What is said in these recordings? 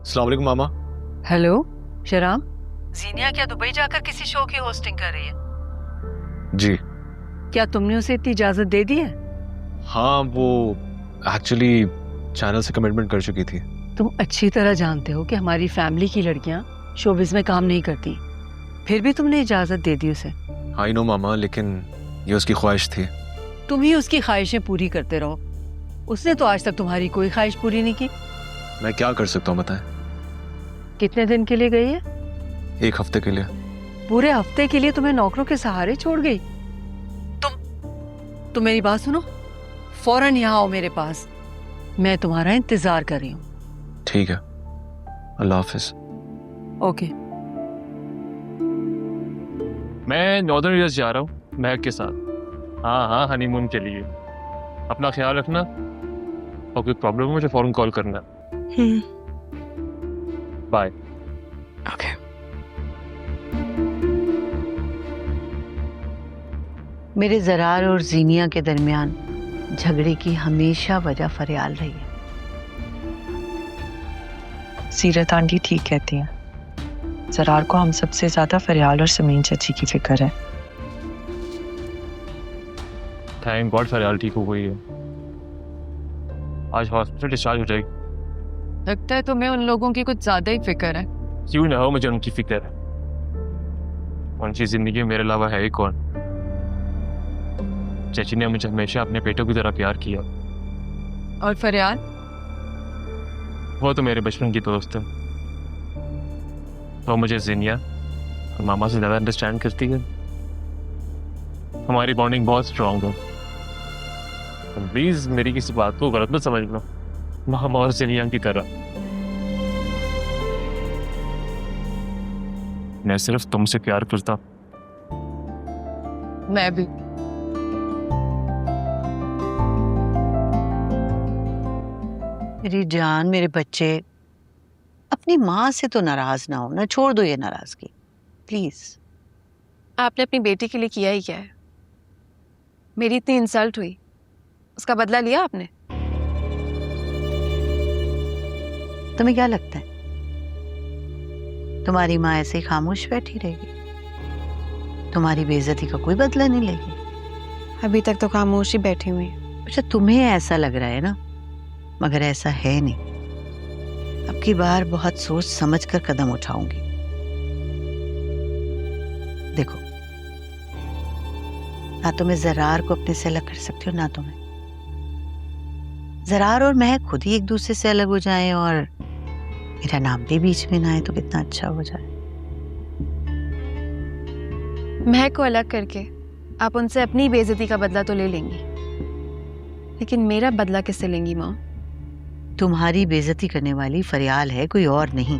अस्सलाम वालेकुम मामा। हेलो शराम, जीनिया क्या दुबई जाकर किसी शो की होस्टिंग कर रही है? जी क्या तुमने उसे इतनी इजाजत दे दी है? हाँ, वो एक्चुअली चैनल से कमिटमेंट कर चुकी थी। तुम अच्छी तरह जानते हो कि हमारी फैमिली की लड़कियां शोबिज में काम नहीं करती, फिर भी तुमने इजाजत दे दी उसे। आई नो मामा, लेकिन ये उसकी ख्वाहिश थी। तुम ही उसकी ख्वाहिशें पूरी करते रहो, उसने तो आज तक तुम्हारी कोई ख्वाहिश पूरी नहीं की। मैं क्या कर सकता हूँ बताएं? कितने दिन के लिए गई है? 1 हफ्ते के लिए। पूरे हफ्ते के लिए तुम्हें नौकरों के सहारे छोड़ गई? तुम मेरी बात सुनो, फौरन यहाँ आओ मेरे पास, मैं तुम्हारा इंतजार कर रही हूँ। ठीक है, अल्लाह हाफिज। ओके। मैं नॉर्दर्न यूएस जा रहा हूँ महक के साथ। हाँ, हनीमून के लिए। अपना ख्याल रखना और कोई प्रॉब्लम हो मुझे फौरन कॉल करना। बाय। ओके। मेरे ज़रार और जीनिया के दरमियान झगड़े की हमेशा वजह फरियाल रही है। सीरत आंटी ठीक कहती हैं, जरार को हम सबसे ज्यादा फरियाल और समीन चाची की फिक्र है। थैंक गॉड फरियाल ठीक हो गई है, आज हॉस्पिटल डिस्चार्ज हो जाएगी। लगता है तुम्हें उन लोगों की कुछ ज्यादा ही फिक्र है। क्यों ना हो, मुझे उनकी फिक्र है। उनकी जिंदगी में मेरे अलावा है ही कौन। चाची ने मुझे हमेशा अपने बेटों की तरह प्यार किया। और फरियाल? वो तो मेरे बचपन की दोस्त है। वो मुझे जिनिया और मामा से ज़्यादा अंडरस्टैंड करती है। हमारी बॉन्डिंग बहुत स्ट्रांग है। प्लीज मेरी किसी बात को गलत मत समझना, मामा और जिनिया की तरह। मैं सिर्फ तुमसे प्यार करता। मैं भी। मेरी जान, मेरे बच्चे, अपनी माँ से तो नाराज ना हो ना, छोड़ दो ये नाराजगी प्लीज। आपने अपनी बेटी के लिए किया ही क्या है? मेरी इतनी इंसल्ट हुई, उसका बदला लिया आपने? तुम्हें क्या लगता है तुम्हारी माँ ऐसे ही खामोश बैठी रहेगी? तुम्हारी बेइज्जती का कोई बदला नहीं लेगी? अभी तक तो खामोश ही बैठी हुई। अच्छा, तुम्हें ऐसा लग रहा है ना, मगर ऐसा है नहीं। अब की बार बहुत सोच समझ कर कदम उठाऊंगी। देखो, ना तुम्हें जरार को अपने से अलग कर सकती हो, ना तुम्हें। जरार और महक खुद ही एक दूसरे से अलग हो जाएं और मेरा नाम भी बीच में ना आए तो कितना अच्छा हो जाए। महक को अलग करके आप उनसे अपनी बेइज्जती का बदला तो ले लेंगी, लेकिन मेरा बदला किससे लेंगी माँ? तुम्हारी बेइज्जती करने वाली फरियाल है, कोई और नहीं।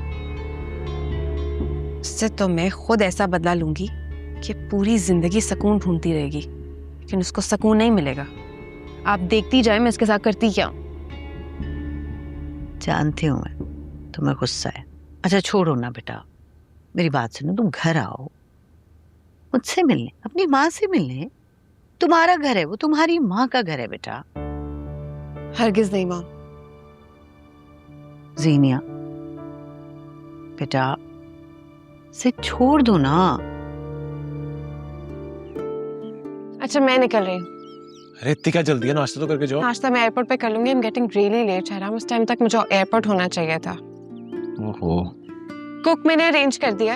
उससे तो मैं खुद ऐसा बदला लूंगी कि पूरी जिंदगी सुकून ढूंढती रहेगी, लेकिन उसको सुकून नहीं मिलेगा। आप देखती जाए मैं इसके साथ करती क्या। जानती हूँ मैं तुम्हें गुस्सा है। अच्छा छोड़ो ना बेटा, मेरी बात सुनो, तुम घर आओ मुझसे मिलने, अपनी माँ से मिलने। तुम्हारा घर है वो, तुम्हारी माँ का घर है बेटा। हरगिज नहीं माँ। जीनिया बेटा, से छोड़ दो ना। अच्छा मैं निकल रही हूँ। अरे इतनी क्या जल्दी है, नाश्ता तो करके जाओ। नाश्ता मैं एयरपोर्ट पे कर लूंगी। I am getting really late. Shahram, उस टाइम तक मुझे एयरपोर्ट होना चाहिए था। ओहो, कुक मैंने अरेंज कर दिया,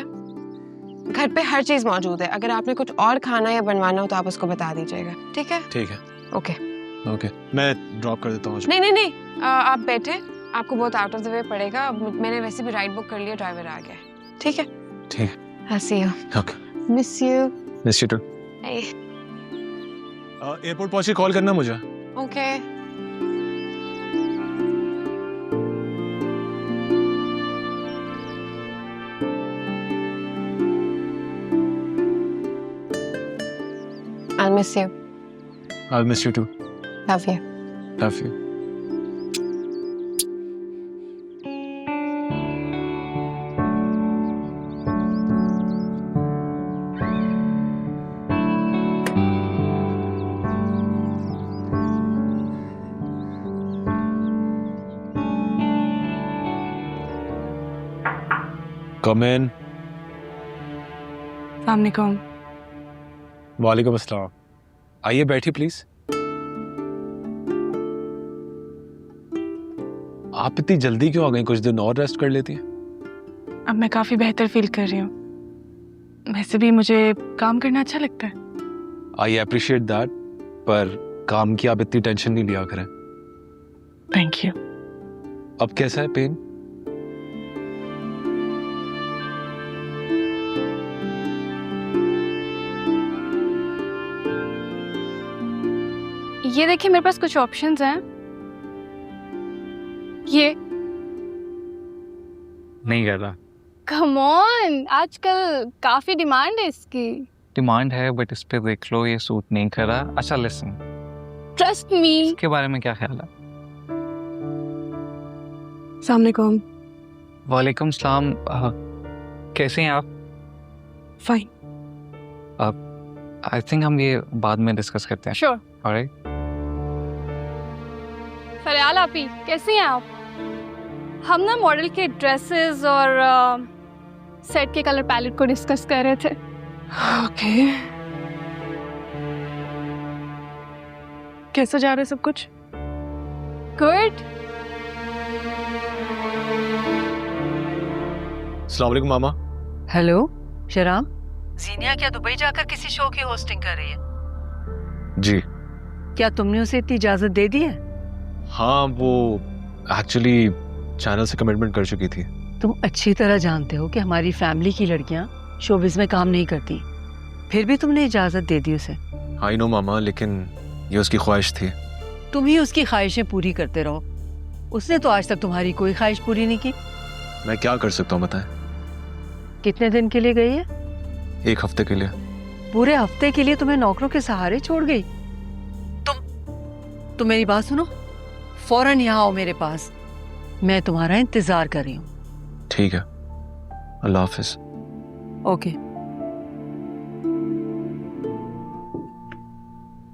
घर पे हर चीज मौजूद है। अगर आपने कुछ और खाना या बनवाना हो तो आप उसको बता दीजिएगा, ठीक है? ठीक है। ओके। ओके, मैं ड्रॉप कर देता हूँ। नहीं नहीं नहीं, आप बैठे, आपको बहुत आउट ऑफ द वे पड़ेगा। मैंने वैसे भी राइड बुक कर लिया, ड्राइवर आ गया है, ठीक है? ठीक है। I'll see you. Okay, Miss you. Miss you too. Hey. Airport पहुंच के कॉल करना मुझे। Okay. I'll miss you. I'll miss you too. Love you. Love you. कम इन। वालेकुम। वालेकुम अस्सलाम। आइए बैठिए प्लीज। आप इतनी जल्दी क्यों आ गई? कुछ दिन और रेस्ट कर लेती हैं। अब मैं काफ़ी बेहतर फील कर रही हूँ। वैसे भी मुझे काम करना अच्छा लगता है। आई अप्रिशिएट दैट, पर काम की आप इतनी टेंशन नहीं लिया करें। Thank you. अब कैसा है पेन? ये देखिए, मेरे पास कुछ ऑप्शंस हैं। ये नहीं कर रहा। कम ऑन, आजकल काफी डिमांड है इसकी। डिमांड है बट इस पे देख लो, ये सूट नहीं कर रहा। अच्छा लिसन, ट्रस्ट मी। इसके बारे में क्या ख्याल है? अस्सलामुअलैकुम। वालेकुम सलाम। कैसे हैं आप? फाइन। आई थिंक हम ये बाद में डिस्कस करते हैं। श्योर। ऑलराइट। फरियाल आपी, कैसी हैं आप? हम ना मॉडल के ड्रेसेस और सेट के कलर पैलेट को डिस्कस कर रहे थे। ओके। कैसा जा रहा है सब कुछ? गुड। अस्सलाम वालेकुम मामा। हेलो शराम, जीनिया क्या दुबई जाकर किसी शो की होस्टिंग कर रही है? जी क्या तुमने उसे इतनी इजाजत दे दी है? हाँ, वो एक्चुअली चैनल से कमिटमेंट कर चुकी थी। तुम अच्छी तरह जानते हो कि हमारी फैमिली की लड़कियां शोबिज में काम नहीं करती, फिर भी तुमने इजाजत दे दी उसे। आई नो मामा, लेकिन ये उसकी ख्वाहिश थी। तुम ही उसकी ख्वाहिशें पूरी करते रहो। उसने तो आज तक तुम्हारी कोई ख्वाहिश पूरी नहीं की। मैं क्या कर सकता हूँ बताएं? कितने दिन के लिए गई है? 1 हफ्ते के लिए। पूरे हफ्ते के लिए तुम्हें नौकरों के सहारे छोड़ गई? तुम मेरी बात सुनो, फौरन यहाँ आओ मेरे पास। मैं तुम्हारा इंतजार कर रही हूँ। ठीक है, अल्लाह हाफिज। ओके।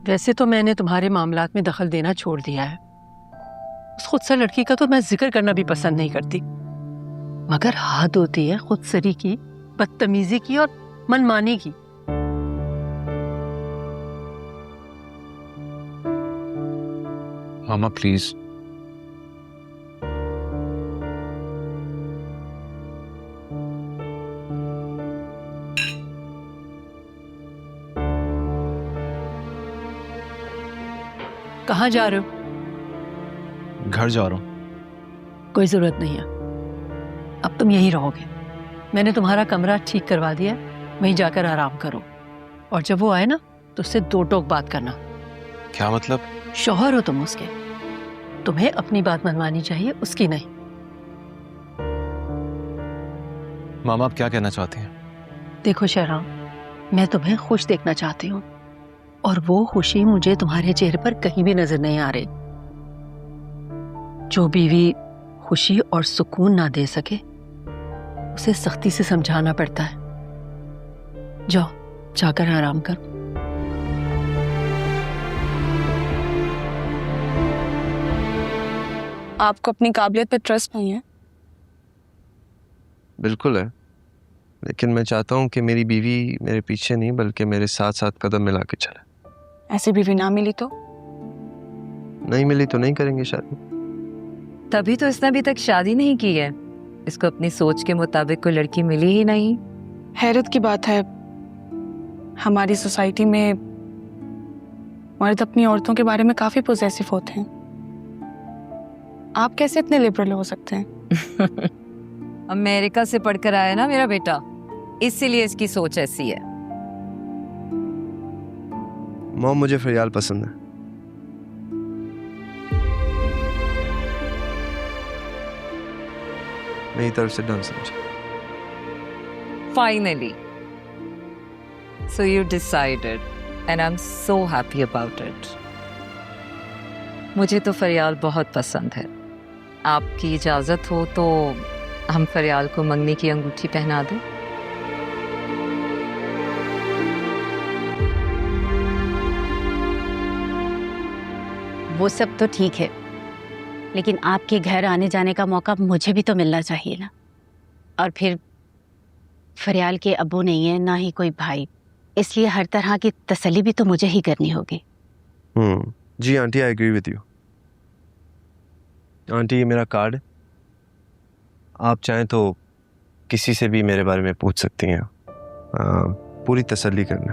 वैसे तो मैंने तुम्हारे मामलात में दखल देना छोड़ दिया है। उस खुदसर लड़की का तो मैं जिक्र करना भी पसंद नहीं करती, मगर हद होती है खुदसरी की, बदतमीजी की और मनमानी की। मामा प्लीज। कहाँ जा रहे हो? घर जा रहा हूँ। कोई जरूरत नहीं है, अब तुम यहीं रहोगे। मैंने तुम्हारा कमरा ठीक करवा दिया है, वहीं जाकर आराम करो। और जब वो आए ना तो उससे 2 टोक बात करना। क्या मतलब? शौहर हो तुम उसके, तुम्हें अपनी बात मनवानी चाहिए, उसकी नहीं। मामा आप क्या कहना चाहती हैं? देखो शहराम, मैं तुम्हें खुश देखना चाहती हूँ, और वो खुशी मुझे तुम्हारे चेहरे पर कहीं भी नजर नहीं आ रही। जो बीवी खुशी और सुकून ना दे सके उसे सख्ती से समझाना पड़ता है। जाओ, जाकर आराम करो। आपको अपनी काबिलियत पे ट्रस्ट नहीं है? बिल्कुल है, लेकिन मैं चाहता हूँ कि मेरी बीवी मेरे पीछे नहीं बल्कि मेरे साथ साथ कदम मिला के चले। ऐसी बीवी ना मिली तो? नहीं मिली तो नहीं करेंगे शादी। तभी तो इसने अभी तक शादी नहीं की है। इसको अपनी सोच के मुताबिक कोई लड़की मिली ही नहीं। हैरत की बात है, हमारी सोसाइटी में मर्द अपनी औरतों के बारे में काफी पोजेसिव होते हैं। आप कैसे इतने लिबरल हो सकते हैं? अमेरिका से पढ़कर आया ना मेरा बेटा, इसीलिए इसकी सोच ऐसी है। मॉम, मुझे फरियाल पसंद है। मेरी तरफ से डन समझे। Finally. So you decided and I'm so happy about it. मुझे तो फरियाल बहुत पसंद है। आपकी इजाजत हो तो हम फरियाल को मंगनी की अंगूठी पहना दें। वो सब तो ठीक है, लेकिन आपके घर आने जाने का मौका मुझे भी तो मिलना चाहिए ना। और फिर फरियाल के अब्बू नहीं है, ना ही कोई भाई, इसलिए हर तरह की तसल्ली भी तो मुझे ही करनी होगी। जी aunty, I agree with you. Aunty, ये मेरा कार्ड है, आप चाहें तो किसी से भी मेरे बारे में पूछ सकती हैं, पूरी तसल्ली करना।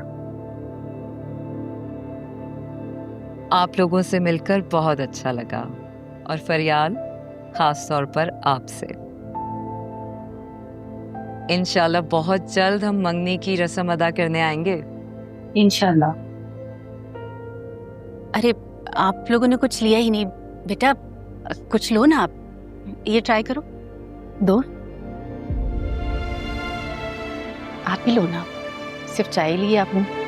आप लोगों से मिलकर बहुत अच्छा लगा, और फरियाल खास तौर पर आपसे। इंशाल्लाह बहुत जल्द हम मंगनी की रस्म अदा करने आएंगे। इंशाल्लाह। अरे आप लोगों ने कुछ लिया ही नहीं बेटा, कुछ लो ना आप, ये ट्राई करो, दो। आप भी लो ना, सिर्फ चाय लिए आपने।